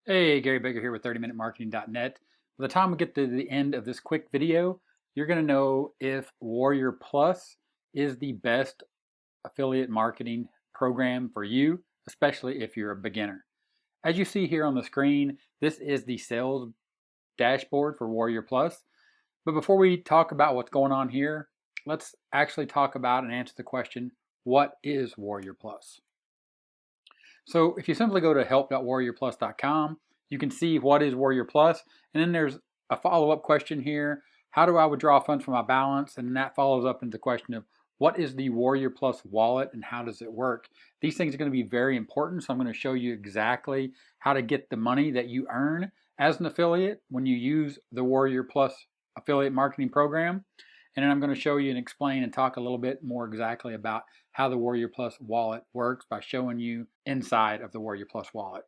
Hey, Gary Baker here with 30minutemarketing.net. By the time we get to the end of this quick video, you're going to know if Warrior Plus is the best affiliate marketing program for you, especially if you're a beginner. As you see here on the screen, this is the sales dashboard for Warrior Plus. But before we talk about what's going on here, let's actually talk about and answer the question, what is Warrior Plus? So if you simply go to help.warriorplus.com, you can see what is Warrior Plus, and then there's a follow-up question here. How do I withdraw funds from my balance? And that follows up into the question of what is the Warrior Plus wallet and how does it work? These things are going to be very important, so I'm going to show you exactly how to get the money that you earn as an affiliate when you use the Warrior Plus affiliate marketing program. And then I'm going to show you and explain and talk a little bit more exactly about how the Warrior Plus wallet works by showing you inside of the Warrior Plus wallet.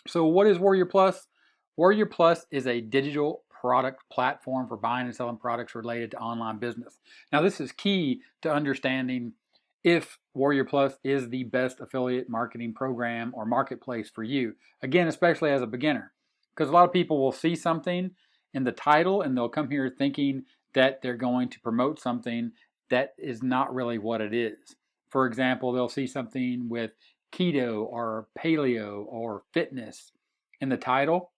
So what is Warrior Plus? Warrior Plus is a digital product platform for buying and selling products related to online business. Now this is key to understanding if Warrior Plus is the best affiliate marketing program or marketplace for you. Again, especially as a beginner, because a lot of people will see something in the title and they'll come here thinking that they're going to promote something that is not really what it is. For example, they'll see something with keto or paleo or fitness in the title.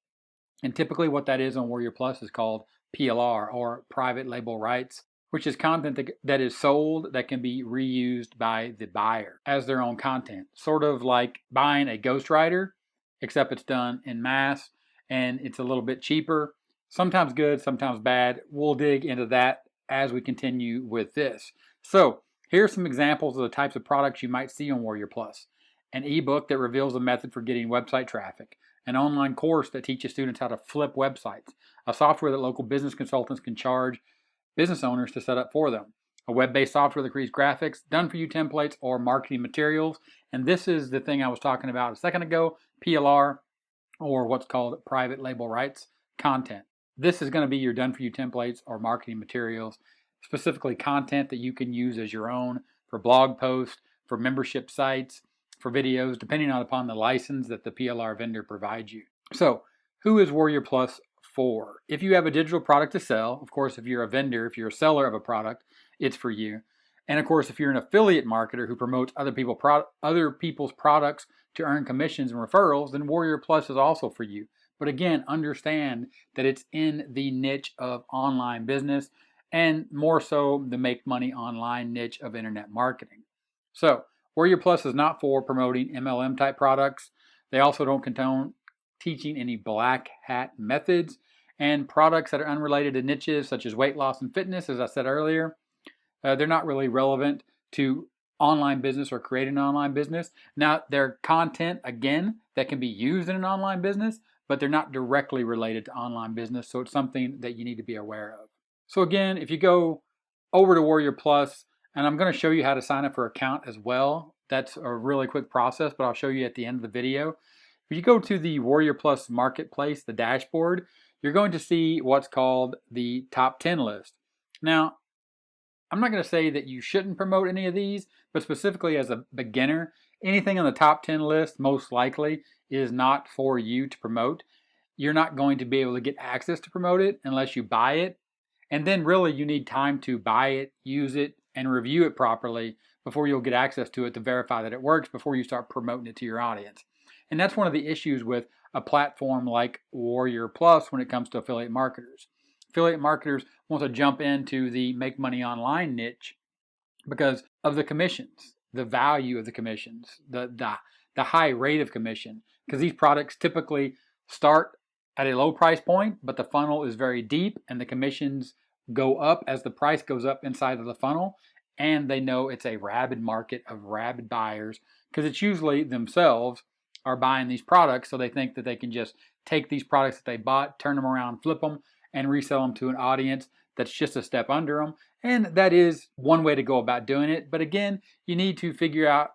And typically what that is on Warrior Plus is called PLR, or private label rights, which is content that is sold that can be reused by the buyer as their own content. Sort of like buying a ghostwriter, except it's done in mass and it's a little bit cheaper. Sometimes good, sometimes bad. We'll dig into that as we continue with this. So here are some examples of the types of products you might see on Warrior Plus. An ebook that reveals a method for getting website traffic. An online course that teaches students how to flip websites. A software that local business consultants can charge business owners to set up for them. A web-based software that creates graphics, done-for-you templates, or marketing materials. And this is the thing I was talking about a second ago, PLR, or what's called private label rights content. This is going to be your done-for-you templates or marketing materials, specifically content that you can use as your own for blog posts, for membership sites, for videos, depending upon the license that the PLR vendor provides you. So, who is Warrior Plus for? If you have a digital product to sell, of course, if you're a vendor, if you're a seller of a product, it's for you. And of course, if you're an affiliate marketer who promotes other people's products to earn commissions and referrals, then Warrior Plus is also for you. But again, understand that it's in the niche of online business, and more so the make money online niche of internet marketing. So, Warrior Plus is not for promoting MLM type products. They also don't condone teaching any black hat methods, and products that are unrelated to niches such as weight loss and fitness, as I said earlier, they're not really relevant to online business or creating an online business. Now, they're content, again, that can be used in an online business, but they're not directly related to online business, so it's something that you need to be aware of. So again, if you go over to Warrior Plus, and I'm going to show you how to sign up for an account as well. That's a really quick process, but I'll show you at the end of the video. If you go to the Warrior Plus Marketplace, the dashboard, you're going to see what's called the top 10 list. Now, I'm not going to say that you shouldn't promote any of these, but specifically as a beginner, anything on the top 10 list most likely is not for you to promote. You're not going to be able to get access to promote it unless you buy it. And then really you need time to buy it, use it, and review it properly before you'll get access to it to verify that it works before you start promoting it to your audience. And that's one of the issues with a platform like Warrior Plus when it comes to affiliate marketers. Affiliate marketers want to jump into the make money online niche because of the commissions, the value of the commissions, the high rate of commission, because these products typically start at a low price point, but the funnel is very deep and the commissions go up as the price goes up inside of the funnel, and they know it's a rabid market of rabid buyers because it's usually themselves are buying these products, so they think that they can just take these products that they bought, turn them around, flip them, and resell them to an audience that's just a step under them. And that is one way to go about doing it. But again, you need to figure out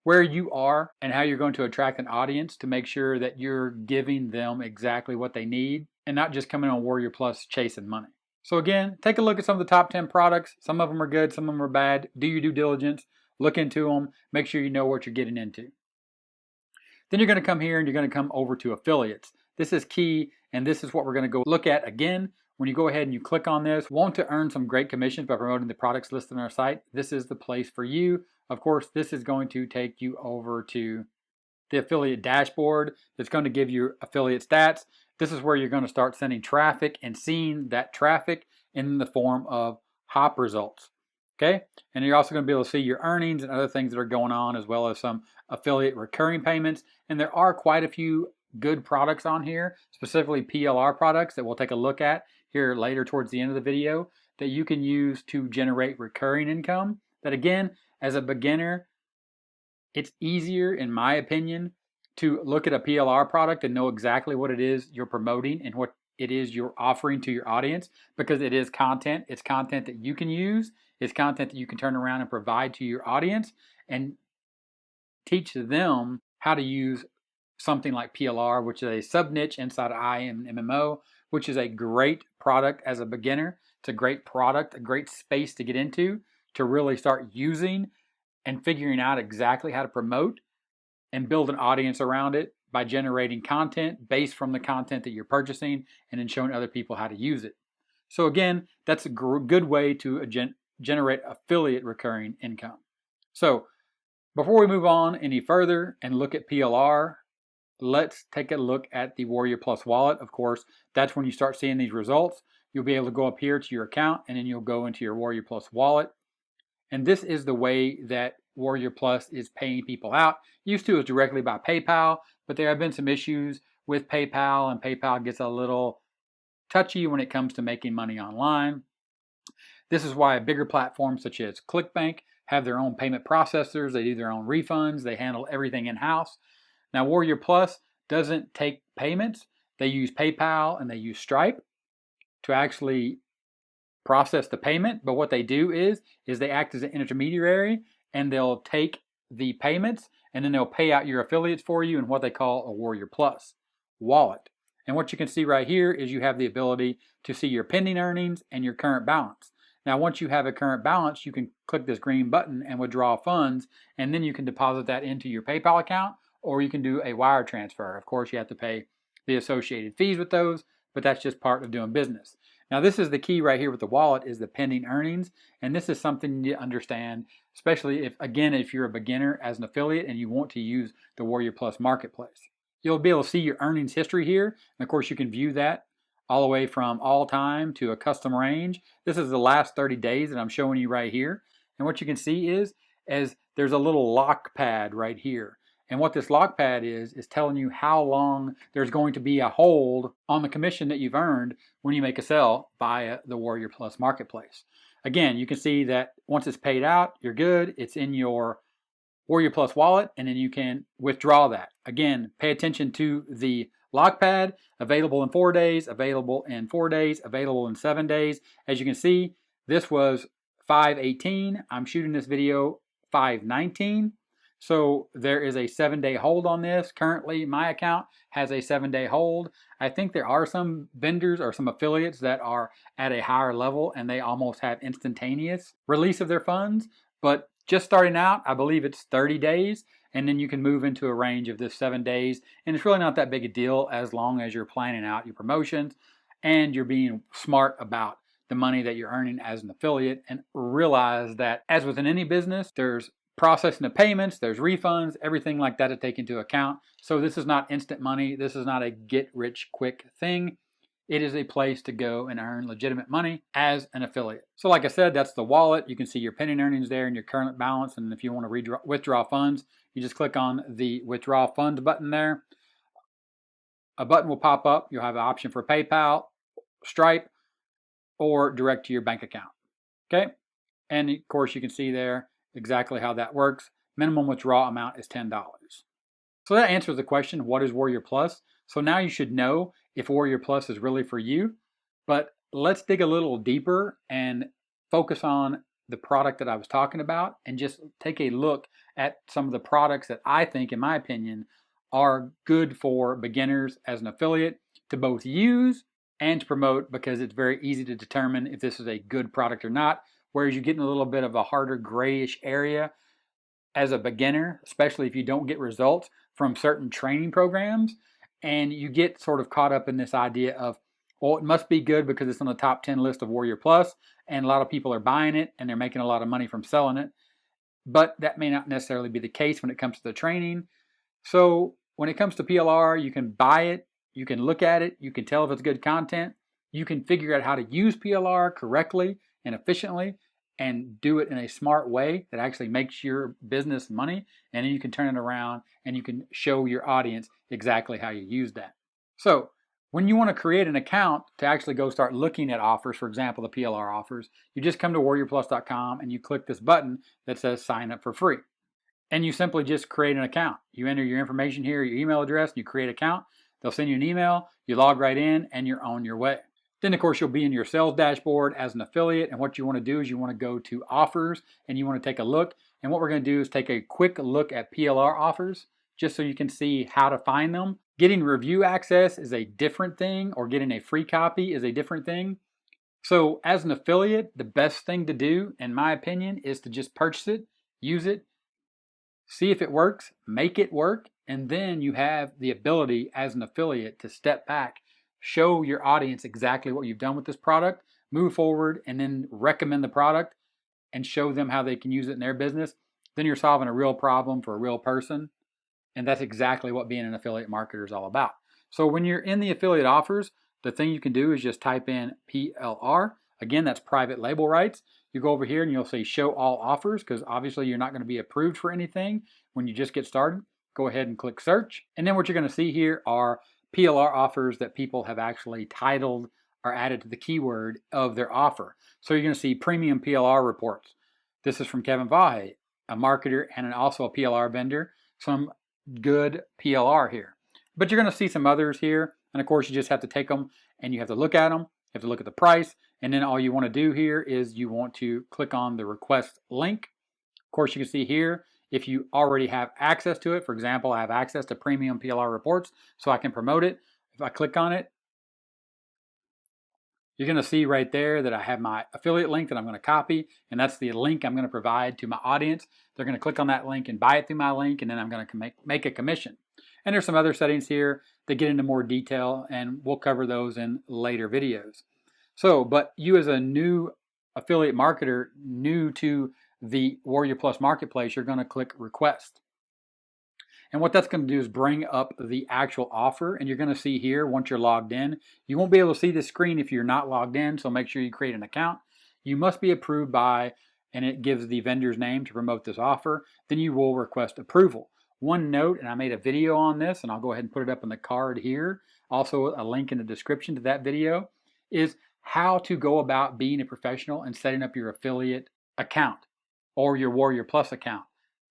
where you are and how you're going to attract an audience to make sure that you're giving them exactly what they need and not just coming on Warrior Plus chasing money. So again, take a look at some of the top 10 products. Some of them are good, some of them are bad. Do your due diligence, look into them, make sure you know what you're getting into. Then you're going to come here and you're going to come over to affiliates. This is key, and this is what we're going to go look at again. When you go ahead and you click on this, want to earn some great commissions by promoting the products listed on our site, this is the place for you. Of course, this is going to take you over to the affiliate dashboard that's going to give you affiliate stats. This is where you're going to start sending traffic and seeing that traffic in the form of hop results. Okay, and you're also going to be able to see your earnings and other things that are going on, as well as some affiliate recurring payments. And there are quite a few good products on here, specifically PLR products that we'll take a look at here later towards the end of the video, that you can use to generate recurring income. That again, as a beginner, it's easier, in my opinion, to look at a PLR product and know exactly what it is you're promoting and what it is you're offering to your audience, because it is content. It's content that you can use. It's content that you can turn around and provide to your audience and teach them how to use something like PLR, which is a sub niche inside of MMO, which is a great product as a beginner. It's a great product, a great space to get into, to really start using and figuring out exactly how to promote and build an audience around it by generating content based from the content that you're purchasing and then showing other people how to use it. So again, that's a good way to generate affiliate recurring income. So before we move on any further and look at PLR, let's take a look at the Warrior Plus wallet. Of course, that's when you start seeing these results. You'll be able to go up here to your account, and then you'll go into your Warrior Plus wallet. And this is the way that Warrior Plus is paying people out. Used to, it was directly by PayPal, but there have been some issues with PayPal, and PayPal gets a little touchy when it comes to making money online. This is why bigger platforms such as ClickBank have their own payment processors. They do their own refunds. They handle everything in-house. Now, Warrior Plus doesn't take payments. They use PayPal and they use Stripe to actually process the payment. But what they do is they act as an intermediary, and they'll take the payments and then they'll pay out your affiliates for you in what they call a Warrior Plus wallet. And what you can see right here is you have the ability to see your pending earnings and your current balance. Now, once you have a current balance, you can click this green button and withdraw funds, and then you can deposit that into your PayPal account, or you can do a wire transfer. Of course, you have to pay the associated fees with those, but that's just part of doing business. Now, this is the key right here with the wallet, is the pending earnings, and this is something you understand, especially if you're a beginner as an affiliate and you want to use the Warrior Plus marketplace. You'll be able to see your earnings history here, and of course you can view that all the way from all time to a custom range. This is the last 30 days that I'm showing you right here, and what you can see is there's a little lock pad right here. And what this lock pad is telling you how long there's going to be a hold on the commission that you've earned when you make a sale via the Warrior Plus marketplace. Again, you can see that once it's paid out, you're good. It's in your Warrior Plus wallet, and then you can withdraw that. Again, pay attention to the lock pad. Available in 4 days, available in 4 days, available in 7 days. As you can see, this was 5/18. I'm shooting this video 5/19. So there is a 7-day hold on this. Currently, my account has a 7-day hold. I think there are some vendors or some affiliates that are at a higher level and they almost have instantaneous release of their funds. But just starting out, I believe it's 30 days, and then you can move into a range of this 7 days. And it's really not that big a deal as long as you're planning out your promotions and you're being smart about the money that you're earning as an affiliate, and realize that as within any business, there's processing of payments, there's refunds, everything like that to take into account. So this is not instant money. This is not a get rich quick thing. It is a place to go and earn legitimate money as an affiliate. So like I said, that's the wallet. You can see your pending earnings there and your current balance. And if you want to withdraw funds, you just click on the withdraw funds button there. A button will pop up. You'll have an option for PayPal, Stripe, or direct to your bank account. Okay. And of course you can see there exactly how that works. Minimum withdrawal amount is $10. So that answers the question, what is Warrior Plus? So now you should know if Warrior Plus is really for you. But let's dig a little deeper and focus on the product that I was talking about, and just take a look at some of the products that I think, in my opinion, are good for beginners as an affiliate to both use and to promote, because it's very easy to determine if this is a good product or not. Whereas you get in a little bit of a harder grayish area as a beginner, especially if you don't get results from certain training programs, and you get sort of caught up in this idea of, well, it must be good because it's on the top 10 list of Warrior Plus, and a lot of people are buying it and they're making a lot of money from selling it. But that may not necessarily be the case when it comes to the training. So when it comes to PLR, you can buy it, you can look at it, you can tell if it's good content, you can figure out how to use PLR correctly and efficiently and do it in a smart way that actually makes your business money, and then you can turn it around and you can show your audience exactly how you use that. So when you want to create an account to actually go start looking at offers, for example, the PLR offers, you just come to warriorplus.com and you click this button that says sign up for free. And you simply just create an account. You enter your information here, your email address, and you create an account. They'll send you an email, you log right in, and you're on your way. Then, of course, you'll be in your sales dashboard as an affiliate, and what you want to do is you want to go to offers, and you want to take a look. And what we're going to do is take a quick look at PLR offers, just so you can see how to find them. Getting review access is a different thing, or getting a free copy is a different thing. So as an affiliate, the best thing to do, in my opinion, is to just purchase it, use it, see if it works, make it work, and then you have the ability as an affiliate to step back, show your audience exactly what you've done with this product, move forward, and then recommend the product and show them how they can use it in their business. Then you're solving a real problem for a real person, and that's exactly what being an affiliate marketer is all about. So when you're in the affiliate offers, the thing you can do is just type in PLR. Again, that's private label rights. You go over here and you'll say show all offers, because obviously you're not going to be approved for anything when you just get started. Go ahead and click search. And then what you're going to see here are PLR offers that people have actually titled or added to the keyword of their offer. So you're going to see premium PLR reports. This is from Kevin Vahe, a marketer and also a PLR vendor. Some good PLR here. But you're going to see some others here. And of course, you just have to take them and you have to look at them. You have to look at the price. And then all you want to do here is you want to click on the request link. Of course, you can see here, if you already have access to it, for example, I have access to premium PLR reports, so I can promote it. If I click on it, you're going to see right there that I have my affiliate link that I'm going to copy, and that's the link I'm going to provide to my audience. They're going to click on that link and buy it through my link, and then I'm going to make a commission. And there's some other settings here that get into more detail, and we'll cover those in later videos. So, but you as a new affiliate marketer, new to the Warrior Plus marketplace, you're going to click request. And what that's going to do is bring up the actual offer, and you're going to see here once you're logged in. You won't be able to see this screen if you're not logged in, so make sure you create an account. You must be approved by, and it gives the vendor's name to promote this offer. Then you will request approval. One note, and I made a video on this, and I'll go ahead and put it up in the card here, also a link in the description to that video, is how to go about being a professional and setting up your affiliate account or your Warrior Plus account.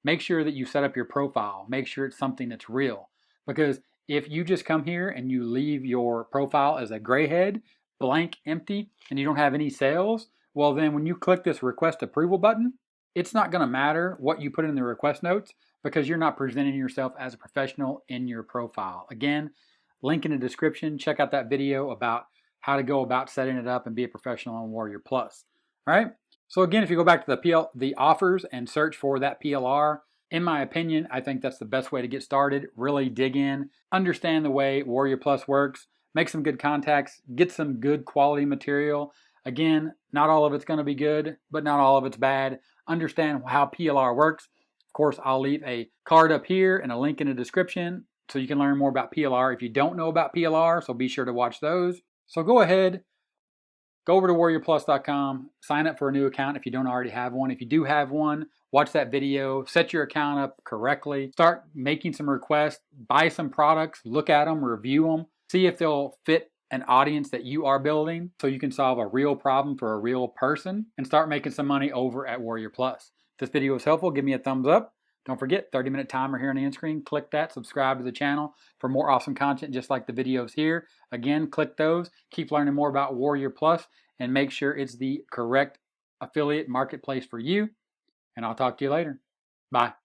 Make sure that you set up your profile. Make sure it's something that's real. Because if you just come here and you leave your profile as a gray head, blank, empty, and you don't have any sales, well then when you click this request approval button, it's not going to matter what you put in the request notes because you're not presenting yourself as a professional in your profile. Again, link in the description. Check out that video about how to go about setting it up and be a professional on Warrior Plus. All right. So again, if you go back to the offers and search for that PLR, in my opinion, I think that's the best way to get started. Really dig in, understand the way Warrior Plus works, make some good contacts, get some good quality material. Again, not all of it's going to be good, but not all of it's bad. Understand how PLR works. Of course, I'll leave a card up here and a link in the description so you can learn more about PLR if you don't know about PLR, so be sure to watch those. So go ahead, go over to warriorplus.com, sign up for a new account if you don't already have one. If you do have one, watch that video, set your account up correctly, start making some requests, buy some products, look at them, review them, see if they'll fit an audience that you are building so you can solve a real problem for a real person and start making some money over at Warrior Plus. If this video was helpful, give me a thumbs up. Don't forget, 30-minute timer here on the end screen. Click that, subscribe to the channel for more awesome content just like the videos here. Again, click those. Keep learning more about Warrior Plus and make sure it's the correct affiliate marketplace for you. And I'll talk to you later. Bye.